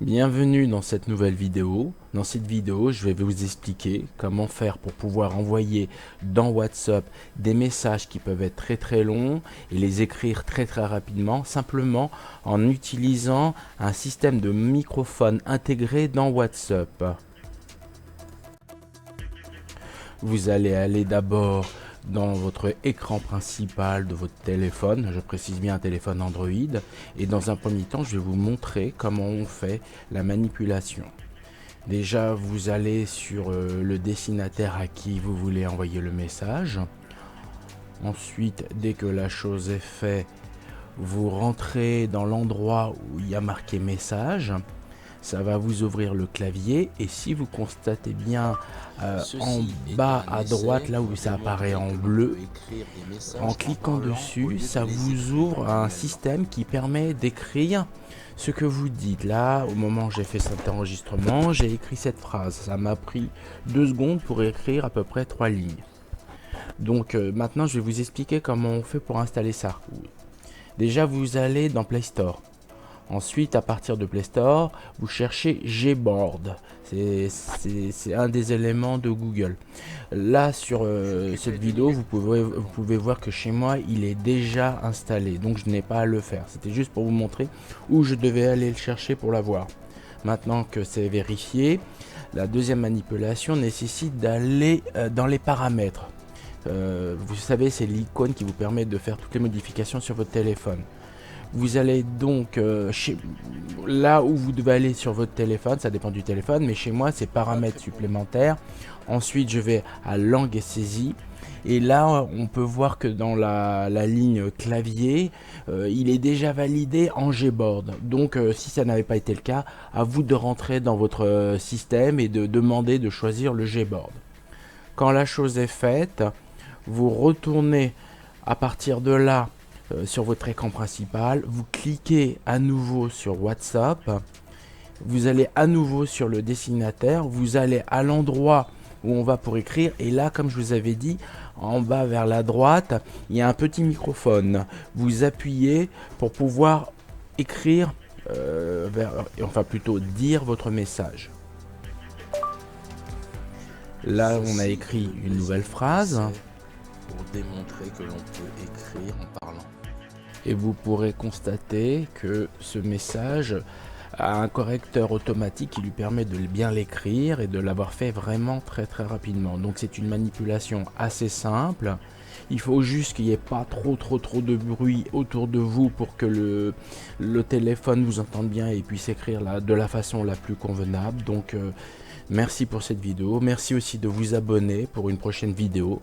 Bienvenue dans cette nouvelle vidéo. Dans cette vidéo, je vais vous expliquer comment faire pour pouvoir envoyer dans WhatsApp des messages qui peuvent être très longs et les écrire très rapidement, simplement en utilisant un système de microphone intégré dans WhatsApp. Vous allez aller d'abord dans votre écran principal de votre téléphone, je précise bien un téléphone Android, et dans un premier temps, je vais vous montrer comment on fait la manipulation. Déjà, vous allez sur le destinataire à qui vous voulez envoyer le message. Ensuite, dès que la chose est faite, vous rentrez dans l'endroit où il y a marqué message. Ça va vous ouvrir le clavier et si vous constatez bien en bas à droite, là où ça apparaît en bleu, en cliquant dessus, ça vous ouvre un système qui permet d'écrire ce que vous dites. Là, au moment où j'ai fait cet enregistrement, j'ai écrit cette phrase. Ça m'a pris 2 secondes pour écrire à peu près 3 lignes. Donc maintenant, je vais vous expliquer comment on fait pour installer ça. Déjà, vous allez dans Play Store. Ensuite, à partir de Play Store, vous cherchez Gboard. C'est un des éléments de Google. Là, sur cette vidéo, vous pouvez voir que chez moi, il est déjà installé. Donc, je n'ai pas à le faire. C'était juste pour vous montrer où je devais aller le chercher pour l'avoir. Maintenant que c'est vérifié, la deuxième manipulation nécessite d'aller dans les paramètres. Vous savez, c'est l'icône qui vous permet de faire toutes les modifications sur votre téléphone. Vous allez donc là où vous devez aller sur votre téléphone, ça dépend du téléphone, mais chez moi c'est paramètres supplémentaires. Ensuite je vais à langue et saisie. Et là on peut voir que dans la ligne clavier, il est déjà validé en Gboard. Donc si ça n'avait pas été le cas, à vous de rentrer dans votre système et de demander de choisir le Gboard. Quand la chose est faite, vous retournez à partir de là sur votre écran principal, vous cliquez à nouveau sur WhatsApp, vous allez à nouveau sur le destinataire, vous allez à l'endroit où on va pour écrire et là, comme je vous avais dit, en bas vers la droite, il y a un petit microphone. Vous appuyez pour pouvoir écrire, enfin plutôt dire votre message. Là, on a écrit une nouvelle phrase pour démontrer que l'on peut écrire en parlant. Et vous pourrez constater que ce message a un correcteur automatique qui lui permet de bien l'écrire et de l'avoir fait vraiment très rapidement. Donc c'est une manipulation assez simple. Il faut juste qu'il n'y ait pas trop de bruit autour de vous pour que le téléphone vous entende bien et puisse écrire de la façon la plus convenable. Donc merci pour cette vidéo. Merci aussi de vous abonner pour une prochaine vidéo.